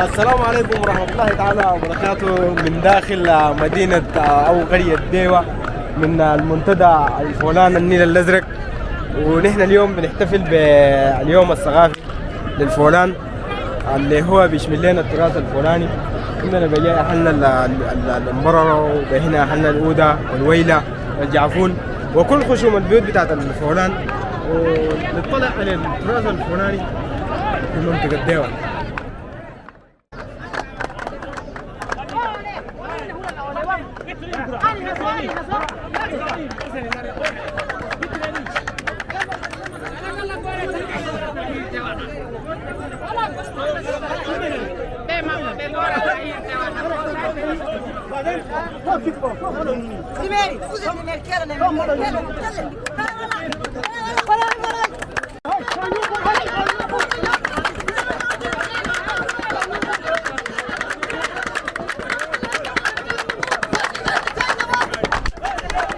السلام عليكم ورحمة الله تعالى وبركاته من داخل مدينة أو قرية ديوة من المنتدى الفولان النيل الأزرق. ونحن اليوم بنحتفل باليوم الثقافي للفولان اللي هو بيشمل لنا التراث الفولاني. عندنا بجاي أحلنا المبررة وهنا أحلنا الأودة والويلة والجعفون وكل خشوم البيوت بتاعت الفولان، ونطلع على التراث الفولاني في منطقة ديوة.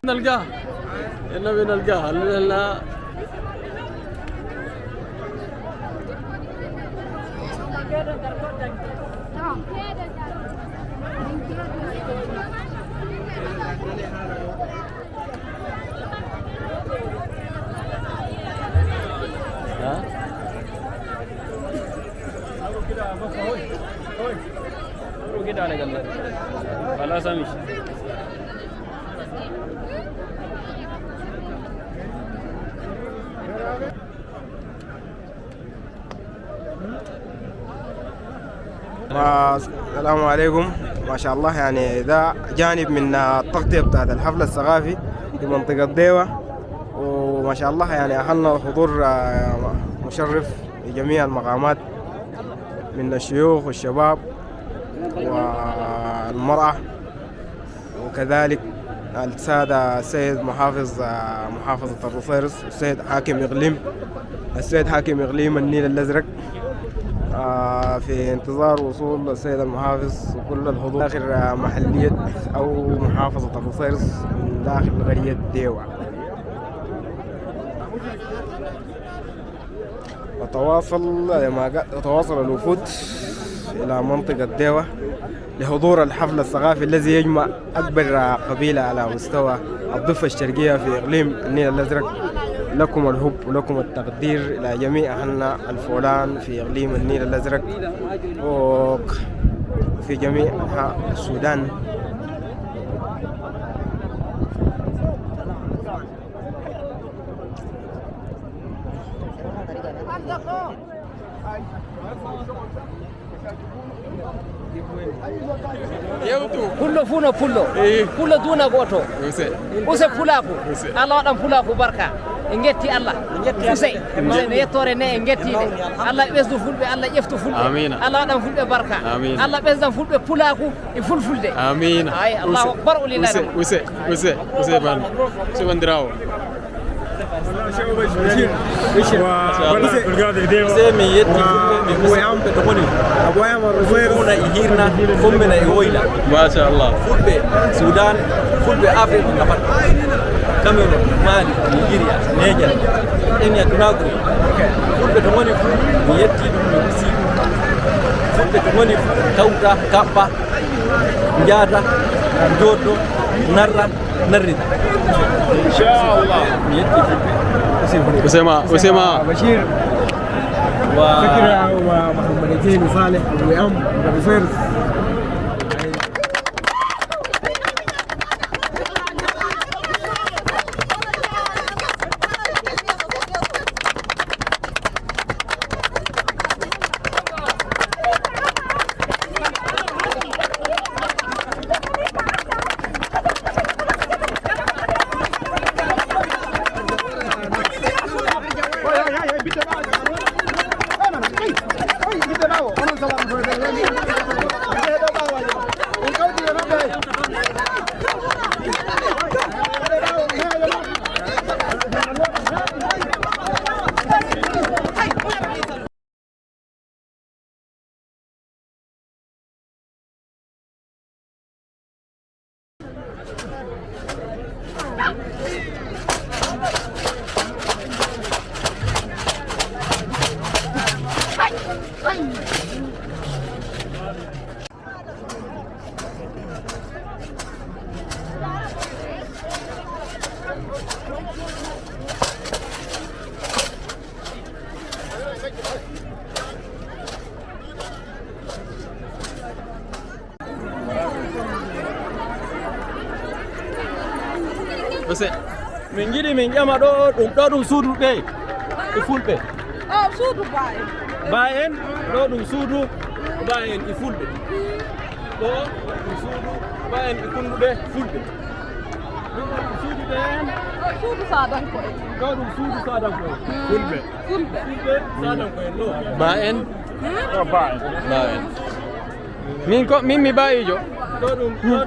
نلقاه النبي نلقاه لا كده على جنب خلاص امشي. السلام عليكم. ما شاء الله يعني ده جانب من التغطية بتاعت الحفل الثقافي في منطقة ديوة، وما شاء الله يعني أهلنا حضور مشرف لجميع المقامات من الشيوخ والشباب والمرأة، وكذلك السادة السيد محافظة الرصيرس، السيد حاكم إقليم النيل الأزرق في انتظار وصول السيد المحافظ وكل الحضور داخل محلية أو محافظة الرصيرس من داخل قرية ديوة. تواصل الوفود إلى منطقة ديوة لحضور الحفل الثقافي الذي يجمع أكبر قبيلة على مستوى الضفة الشرقية في إقليم النيل الأزرق. لكم الحب ولكم التقدير إلى جميع أهلنا الفولان في إقليم النيل الأزرق وفي جميع أنحاء السودان. Pulo duna goto use pulaku Allah wadan pulaku barka en getti Allah use ne yettore ne en getti Allah besdu fulbe Allah yeftu fulbe Allah wadan fulbe barka Allah besdan fulbe pulaku e fulfulde amin ay Allahu akbar ulina use ban se bandrao سامي يدي ويعم بتقولي أبويا مرزوير هنا يهيرنا فمنا يويلا ما شاء الله فوتبال السودان فوتبال أفريقيا كمان كاميرون مالي نيجيريا نيجر إنيا كوناغري فوتبال تقولي يدي بمسي فوتبال تقولي كوتا كابا نجارة جودو نرى نرد إن شاء الله يدي أسامة بشير وفكرة ومحمد الدين وصالح وأم وبفيرس. Ose. min jiɗi min ƴama ɗo ɗum suudu ɓe e fulɓe suudu ba en ɗo ɗum suudu ba en e fulɓe ɗo ɗum suudu ba en e kunduɗe fulɓe ɗum ɗum suudu ɓe en suudu sadanko ɗo ɗum suudu sadanko en Fulɓe. fulɓe sadanko en ɗo Ba en. Ba en. Min mi bayijo. ɗo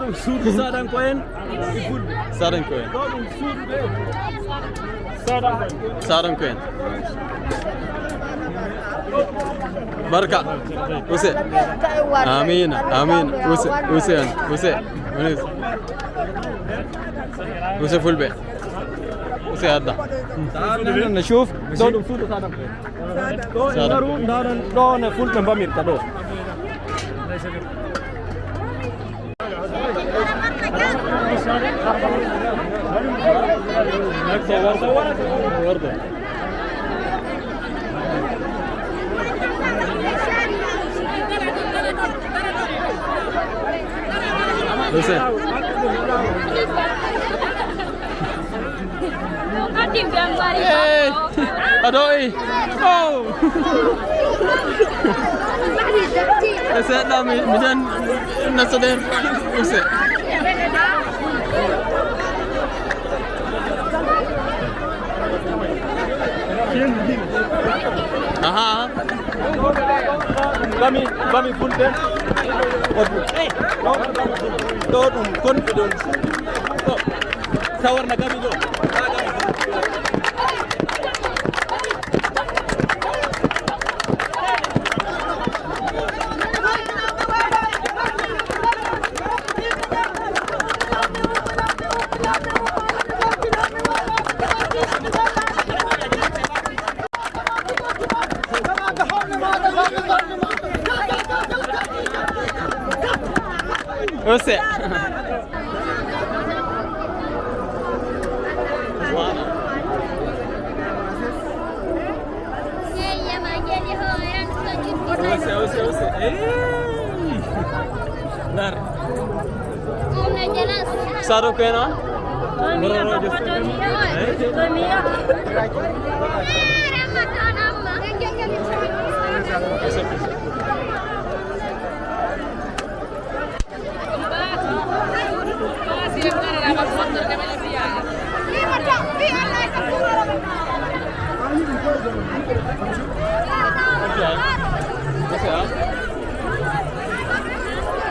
ɗum suudu sadanko en e fulɓe Sadanko en. ɗo ɗum suudu ɓe Sadanko en. Barka. Use. Amina. Use. Use Fulɓe. Use adda. تعال نشوف دول فولو صادم دو نارو دارن دو نفول بمبامير تدو ورده Use. Hey, adoi. Oh. Use dah midan nasader. Use. Aha. Bami fulbe. Do dum kon don. Sawar na gami do. Use. Use. Dar. Saro kena?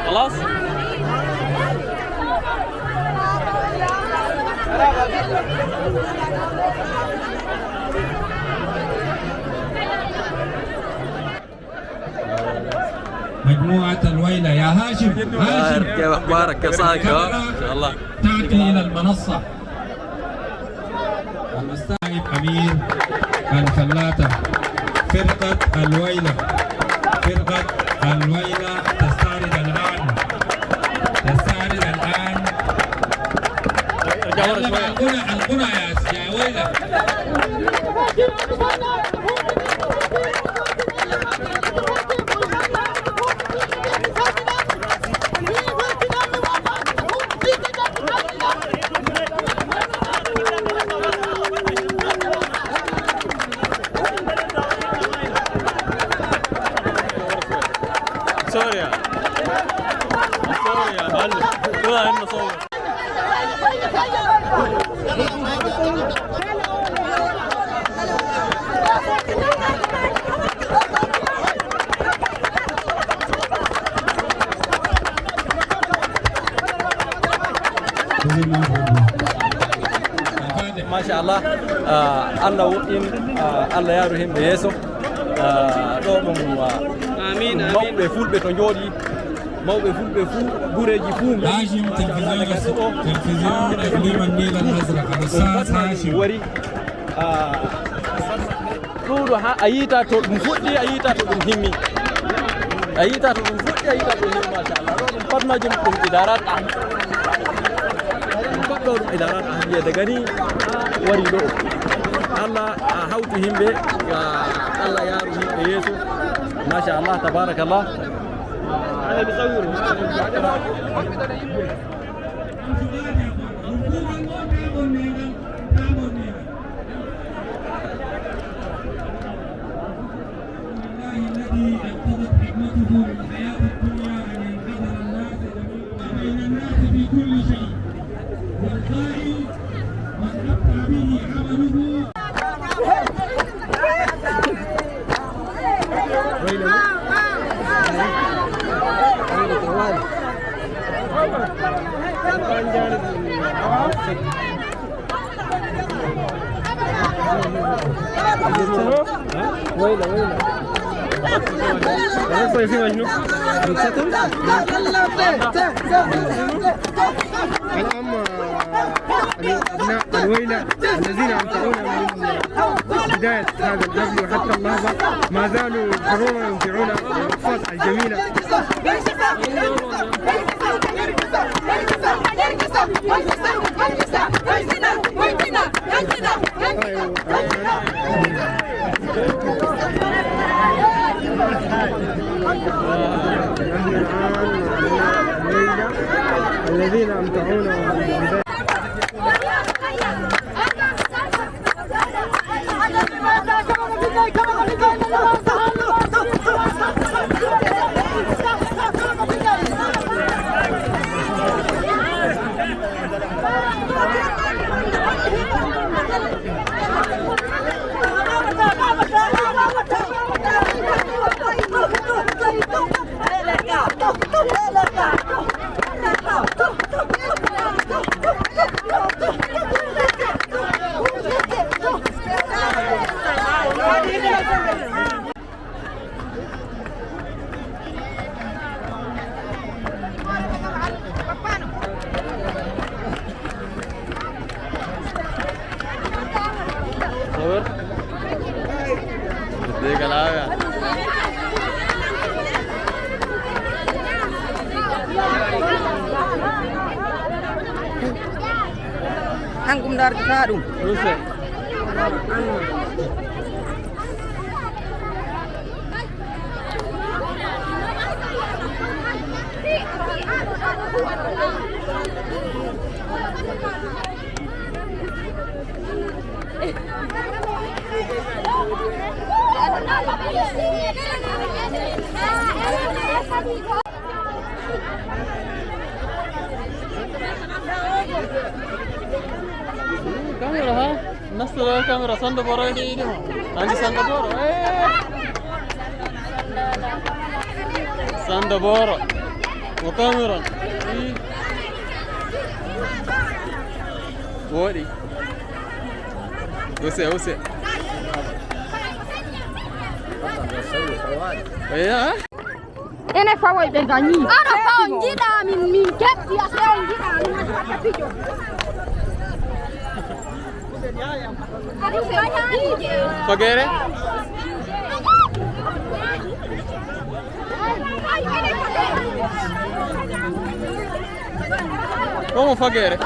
خلاص؟ مجموعة الويلة يا هاشم كيف اخبارك؟ كيف صحتك؟ ان شاء الله تأتي إلى المنصة المستعد أمير الفلاتة فرقة الويلة تستعرض الآن القنا يا ويلة سوريا معلم والله انه صور ما شاء الله الله وإن الله يرحم بيسو دوم آمين موبي فول بتنجودي موبي فول بفو بورجي فو هاشم تلفزيون إقليم النيل الأزرق الأستاذ هاشم وري ɗuɗo ha a yita to ɗum fuɗɗi a yita to ɗum himmi a yita to ɗum fuɗɗi a yita to ɗum himmi machallah ɗo ɗum pat majum ɗum idarat am ɗum pat ɗo ɗum idarat ahmiya daga ni wari ɗo Allah hawti himɓe Allah yaru himɓe yeeso machallah tabarakallah ana mi sawiru الذي اقتضت حكمته من الحياة الدنيا أن ينحدر الناس بين الناس في كل شيء والقائل من أبقى به عمله أبناء الويلة الذين أمتعونا من بداية هذا الحفل وحتى اللحظة ما زالوا يظهرون ويمتعون بالرقصات الجميلة. الذين أمتعونا بالبداية. Angkum dari Kadung. كاميرا ها نص الكاميرا صندة برا دي ما عندي صندة برا صندة برا وكاميرا ودي وسع ايه Ene fawai begani. Ana fawai ngida min kepti ya fawai ngida min hata pijo. Fagere? Como Fagere?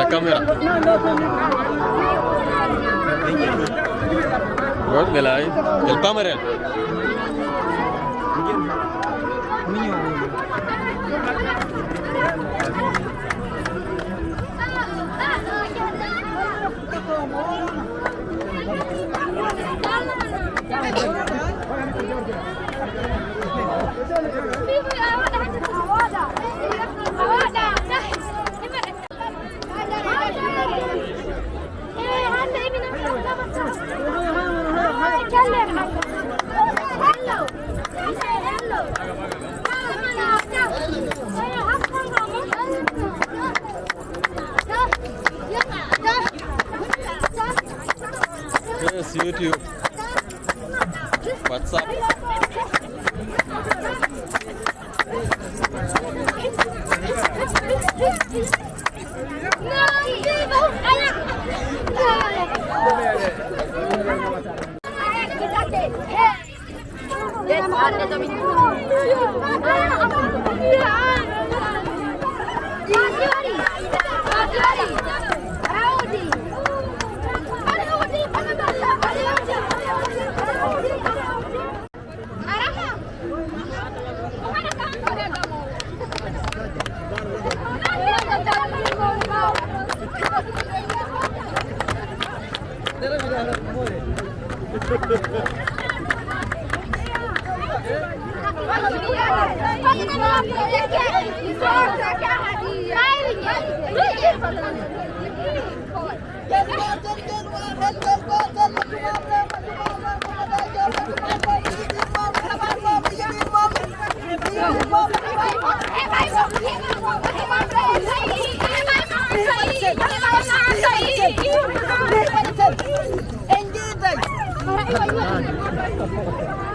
Kamera. Buat belai, el pameran. Yes, YouTube. What's up? Enggak.